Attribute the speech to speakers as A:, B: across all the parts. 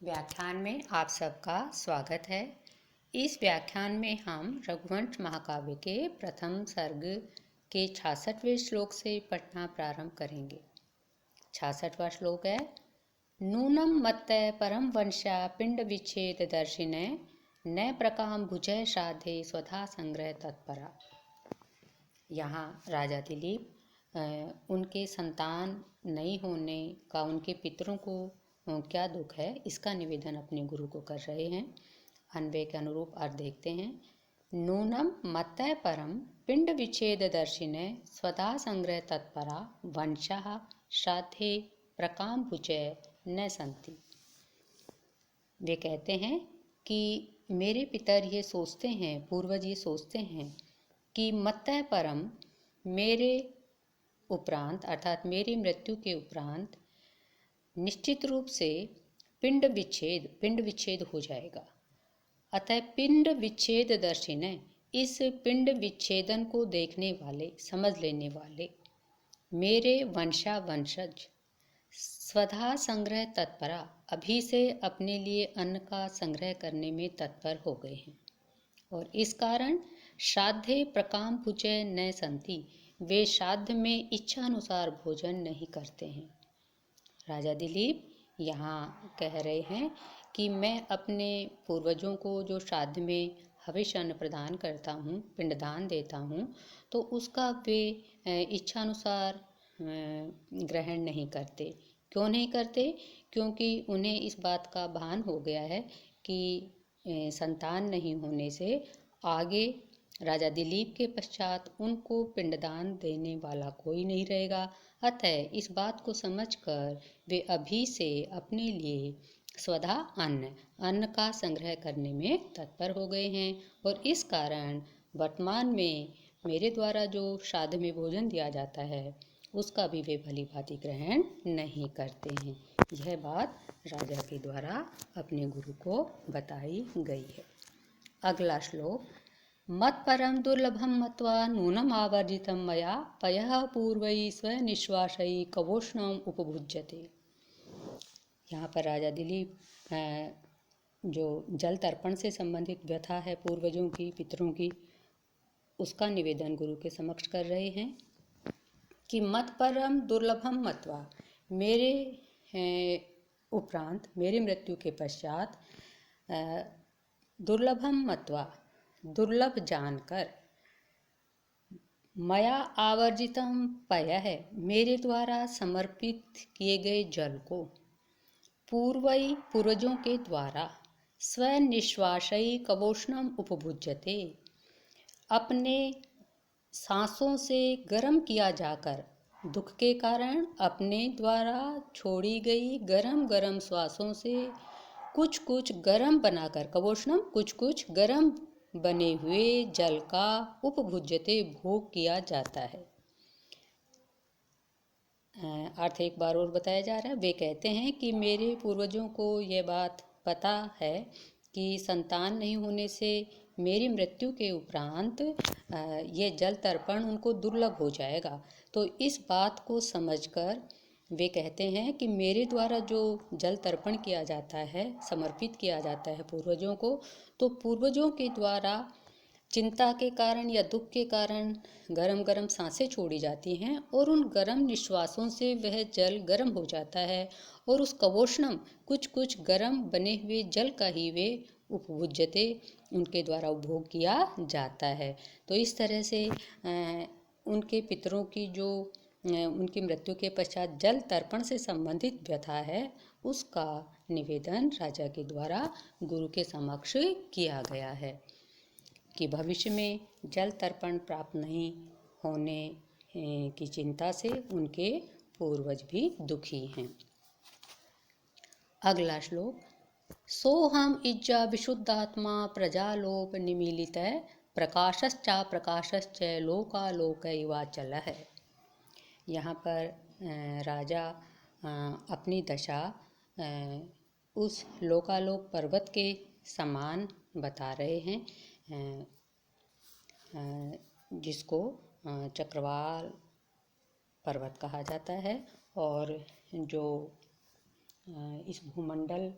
A: व्याख्यान में आप सबका स्वागत है। इस व्याख्यान में हम रघुवंश महाकाव्य के प्रथम सर्ग के 66वें श्लोक से पढ़ना प्रारंभ करेंगे। 66वां श्लोक है, नूनम मत्तय परम वंशा पिंड विच्छेद दर्शिने न प्रकाम भुजय श्राद्धे स्वधा संग्रह तत्परा। यहाँ राजा दिलीप उनके संतान नहीं होने का उनके पितरों को क्या दुख है, इसका निवेदन अपने गुरु को कर रहे हैं। अन्वय के अनुरूप अर्थ देखते हैं। नूनम मत्तय परम पिंड विच्छेद दर्शिने स्वधा संग्रह तत्परा वंशः श्राद्धे प्रकाम भुजय न संति। वे कहते हैं कि मेरे पितर ये सोचते हैं, पूर्वज ये सोचते हैं कि मत्तय परम मेरे उपरांत अर्थात मेरी मृत्यु के उपरांत निश्चित रूप से पिंड विच्छेद हो जाएगा। अतः पिंड विच्छेद दर्शिने, इस पिंड विच्छेदन को देखने वाले, समझ लेने वाले मेरे वंशज स्वधा संग्रह तत्परा, अभी से अपने लिए अन्न का संग्रह करने में तत्पर हो गए हैं। और इस कारण श्राद्धे प्रकाम भुजय न संति, वे श्राद्ध में इच्छा अनुसार भोजन नहीं करते हैं। राजा दिलीप यहाँ कह रहे हैं कि मैं अपने पूर्वजों को जो श्राद्ध में हविष्य अन्न प्रदान करता हूँ, पिंडदान देता हूँ, तो उसका वे इच्छानुसार ग्रहण नहीं करते। क्यों नहीं करते? क्योंकि उन्हें इस बात का भान हो गया है कि संतान नहीं होने से आगे राजा दिलीप के पश्चात उनको पिंडदान देने वाला कोई नहीं रहेगा। अतः इस बात को समझकर वे अभी से अपने लिए स्वधा अन्न का संग्रह करने में तत्पर हो गए हैं। और इस कारण वर्तमान में मेरे द्वारा जो श्राद्ध में भोजन दिया जाता है उसका भी वे भली भांति ग्रहण नहीं करते हैं। यह बात राजा के द्वारा अपने गुरु को बताई गई है। अगला श्लोक, मत परम दुर्लभम मत्वा नूनम आवर्जितम मया पयः पूर्वैः स्वनिश्वासैः कवोष्णम उपभुज्यते। यहाँ पर राजा दिलीप जो जल तर्पण से संबंधित व्यथा है पूर्वजों की, पितरों की, उसका निवेदन गुरु के समक्ष कर रहे हैं कि मत परम दुर्लभम मत्वा, मेरे उपरांत, मेरी मृत्यु के पश्चात दुर्लभम मत्वा, दुर्लभ जानकर, मया आवर्जितम पय है, मेरे द्वारा समर्पित किए गए जल को, पूर्वजों के द्वारा स्वनिश्वासैः कवोष्णम उपभुज्यते, अपने सांसों से गर्म किया जाकर, दुख के कारण अपने द्वारा छोड़ी गई गरम श्वासों से कुछ कुछ गर्म बनाकर, कवोष्णम कुछ कुछ गर्म बने हुए जल का उपभुज्यते भोग किया जाता है। अर्थ एक बार और बताया जा रहा है। वे कहते हैं कि मेरे पूर्वजों को यह बात पता है कि संतान नहीं होने से मेरी मृत्यु के उपरांत ये जल तर्पण उनको दुर्लभ हो जाएगा। तो इस बात को समझकर वे कहते हैं कि मेरे द्वारा जो जल तर्पण किया जाता है, समर्पित किया जाता है पूर्वजों को, तो पूर्वजों के द्वारा चिंता के कारण या दुख के कारण गरम सांसें छोड़ी जाती हैं और उन गरम निश्वासों से वह जल गरम हो जाता है और उस कवोष्णम कुछ कुछ गरम बने हुए जल का ही वे उपभुज्यते, उनके द्वारा उपभोग किया जाता है। तो इस तरह से उनके पितरों की जो उनकी मृत्यु के पश्चात जल तर्पण से संबंधित व्यथा है, उसका निवेदन राजा के द्वारा गुरु के समक्ष किया गया है कि भविष्य में जल तर्पण प्राप्त नहीं होने की चिंता से उनके पूर्वज भी दुखी हैं। अगला श्लोक, सोहम इज्जा विशुद्धात्मा प्रजालोप निमीलित प्रकाशश्च लोकालोकैवाचल है। यहाँ पर राजा अपनी दशा उस लोकालोक पर्वत के समान बता रहे हैं, जिसको चक्रवाल पर्वत कहा जाता है और जो इस भूमंडल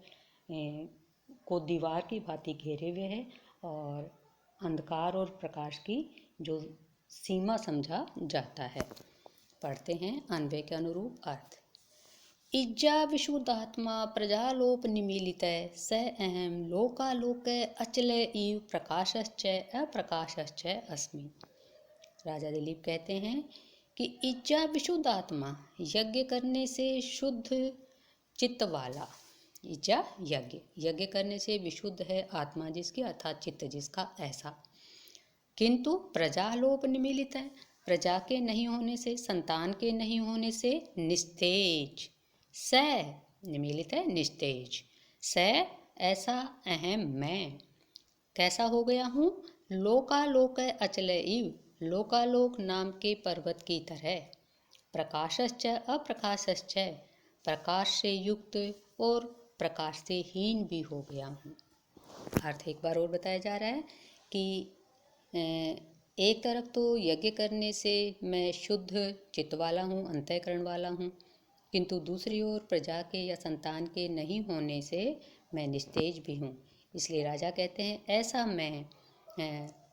A: को दीवार की भांति घेरे हुए है और अंधकार और प्रकाश की जो सीमा समझा जाता है। पढ़ते हैं अन्वय के अनुरूप अर्थ। इज्जा विशुद्धात्मा प्रजालोप निमीलित स अहम लोकालोक अचल इव प्रकाशश्च अप्रकाशश्च अस्मि। राजा दिलीप कहते हैं कि इज्जा विशुद्ध आत्मा, यज्ञ करने से शुद्ध चित्त वाला, इज्जा यज्ञ, यज्ञ करने से विशुद्ध है आत्मा जिसकी, अर्थात चित्त जिसका, ऐसा। किंतु प्रजालोप निमीलित है, प्रजा के नहीं होने से, संतान के नहीं होने से निस्तेज, स निमीलित है निस्तेज, स ऐसा अहम मैं कैसा हो गया हूँ, लोकालोक अचल इव, लोकालोक नाम के पर्वत की तरह, प्रकाशश्च अप्रकाशश्च, प्रकाश से युक्त और प्रकाश से हीन भी हो गया हूँ। अर्थ एक बार और बताया जा रहा है कि एक तरफ तो यज्ञ करने से मैं शुद्ध चित्त वाला हूँ, अंतःकरण वाला हूँ, किंतु दूसरी ओर प्रजा के या संतान के नहीं होने से मैं निस्तेज भी हूँ। इसलिए राजा कहते हैं ऐसा मैं,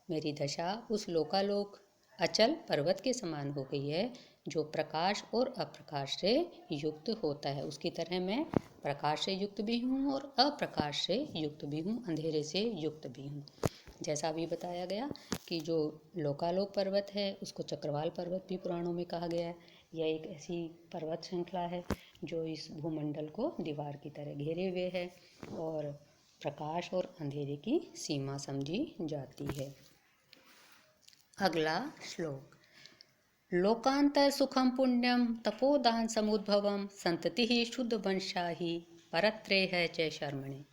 A: मेरी दशा उस लोकालोक अचल पर्वत के समान हो गई है जो प्रकाश और अप्रकाश से युक्त होता है। उसकी तरह मैं प्रकाश से युक्त भी हूँ और अप्रकाश से युक्त भी हूँ, अंधेरे से युक्त भी हूँ। जैसा अभी बताया गया कि जो लोकालोक पर्वत है उसको चक्रवाल पर्वत भी पुराणों में कहा गया है। यह एक ऐसी पर्वत श्रृंखला है जो इस भूमंडल को दीवार की तरह घेरे हुए है और प्रकाश और अंधेरे की सीमा समझी जाती है। अगला श्लोक। लोकांतर सुखम पुण्यम तपोदान समुद्भवम संतति शुद्ध वंशा ही परत्रेह च शर्मणे।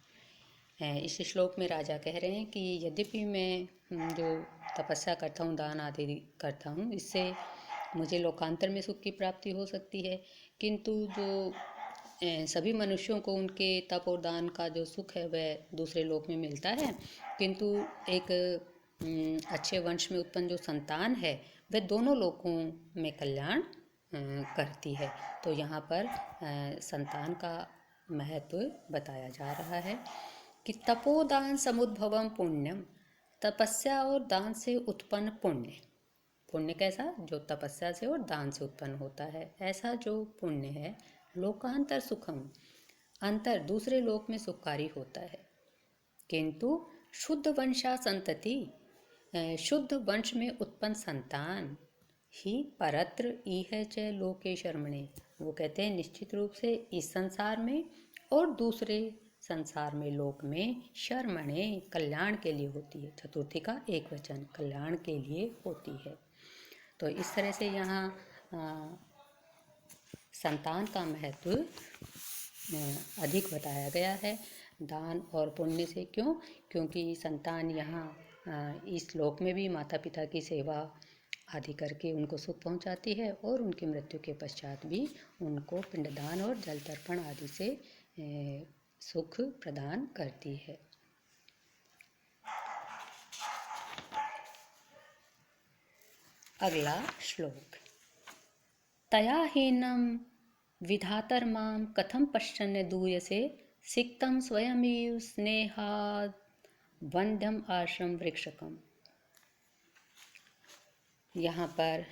A: इस श्लोक में राजा कह रहे हैं कि यद्यपि मैं जो तपस्या करता हूँ, दान आदि करता हूँ, इससे मुझे लोकांतर में सुख की प्राप्ति हो सकती है, किंतु जो सभी मनुष्यों को उनके तप और दान का जो सुख है वह दूसरे लोक में मिलता है, किंतु एक अच्छे वंश में उत्पन्न जो संतान है वह दोनों लोकों में कल्याण करती है। तो यहाँ पर संतान का महत्व बताया जा रहा है कि तपोदान समुद्भवम पुण्यम, तपस्या और दान से उत्पन्न पुण्य, पुण्य कैसा, जो तपस्या से और दान से उत्पन्न होता है, ऐसा जो पुण्य है, लोकांतर सुखम, अंतर दूसरे लोक में सुखकारी होता है, किंतु शुद्ध वंशा संतति, शुद्ध वंश में उत्पन्न संतान ही परत्र इह च लोके शर्मणे, वो कहते हैं निश्चित रूप से इस संसार में और दूसरे संसार में, लोक में, शर्मणे कल्याण के लिए होती है। चतुर्थी का एक वचन, कल्याण के लिए होती है। तो इस तरह से यहाँ संतान का महत्व अधिक बताया गया है दान और पुण्य से। क्यों? क्योंकि संतान यहाँ इस श्लोक में भी माता पिता की सेवा आदि करके उनको सुख पहुँचाती है और उनकी मृत्यु के पश्चात भी उनको पिंडदान और जल तर्पण आदि से सुख प्रदान करती है। अगला श्लोक। तया हीनम विधातर माम कथम पश्चन्य दूयसे सिक्तम स्वयमेव स्नेहाद वंद्यम आश्रम वृक्षकम। यहाँ पर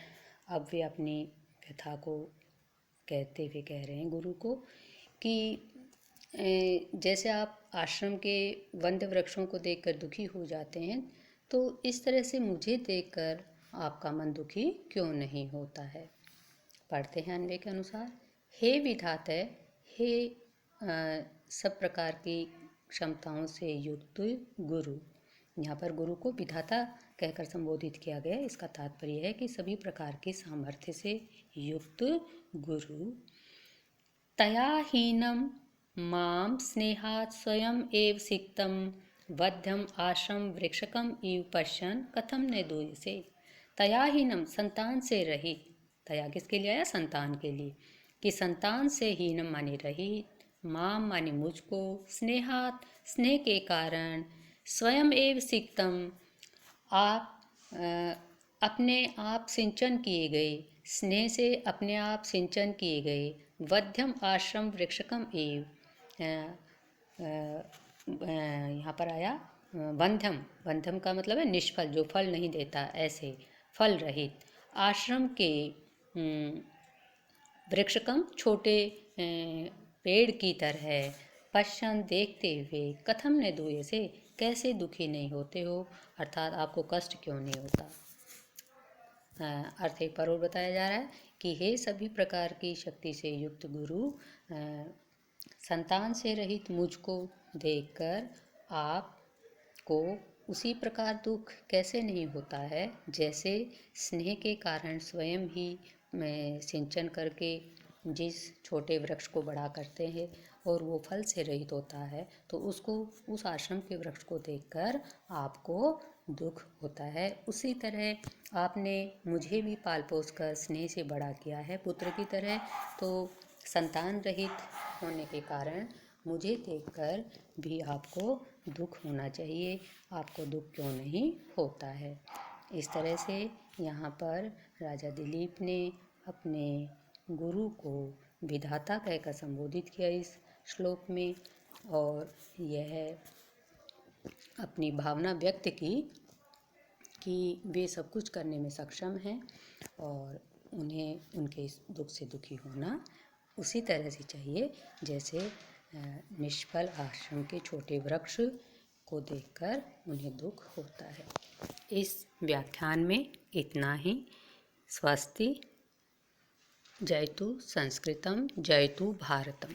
A: अब वे अपनी व्यथा को कहते हुए कह रहे हैं गुरु को कि जैसे आप आश्रम के वंद्य वृक्षों को देखकर दुखी हो जाते हैं, तो इस तरह से मुझे देखकर आपका मन दुखी क्यों नहीं होता है। पढ़ते हैं अन्वय के अनुसार। हे विधाता, हे सब प्रकार की क्षमताओं से युक्त गुरु, यहाँ पर गुरु को विधाता कहकर संबोधित किया गया। इसका तात्पर्य है कि सभी प्रकार के सामर्थ्य से युक्त गुरु। तया हीनम माम स्नेहात् स्वयं एव सिक्तम वध्यम आश्रम वृक्षकम इव पश्यन् कथम न दूयसे। तया हीनम, संतान से रहित, तया किसके लिए आया? संतान के लिए, कि संतान से हीनम माने रहित, माम माने मुझको, स्नेहात स्नेह के कारण, स्वयं एव सिक्तम आप अपने आप सिंचन किए गए, स्नेह से अपने आप सिंचन किए गए, वध्यम आश्रम वृक्षकम एव यहाँ पर आया बंधम। बंधम का मतलब है निष्फल, जो फल नहीं देता, ऐसे फल रहित। आश्रम के वृक्षकम, छोटे पेड़ की तरह। पश्चान, देखते हुए। कथम ने दुए से, कैसे दुखी नहीं होते हो, अर्थात आपको कष्ट क्यों नहीं होता। अर्थ एक बार और बताया जा रहा है कि हे सभी प्रकार की शक्ति से युक्त गुरु, संतान से रहित मुझको देखकर आपको उसी प्रकार दुख कैसे नहीं होता है, जैसे स्नेह के कारण स्वयं ही सिंचन करके जिस छोटे वृक्ष को बड़ा करते हैं और वो फल से रहित होता है, तो उसको, उस आश्रम के वृक्ष को देखकर आपको दुख होता है। उसी तरह आपने मुझे भी पाल पोस कर स्नेह से बड़ा किया है पुत्र की तरह, तो संतान रहित होने के कारण मुझे देखकर भी आपको दुख होना चाहिए। आपको दुख क्यों नहीं होता है। इस तरह से यहाँ पर राजा दिलीप ने अपने गुरु को विधाता कहकर संबोधित किया इस श्लोक में, और यह अपनी भावना व्यक्त की कि वे सब कुछ करने में सक्षम हैं और उन्हें उनके इस दुख से दुखी होना उसी तरह से चाहिए जैसे निष्फल आश्रम के छोटे वृक्ष को देखकर उन्हें दुख होता है। इस व्याख्यान में इतना ही। स्वस्ति। जयतु संस्कृतम, जयतु भारतम।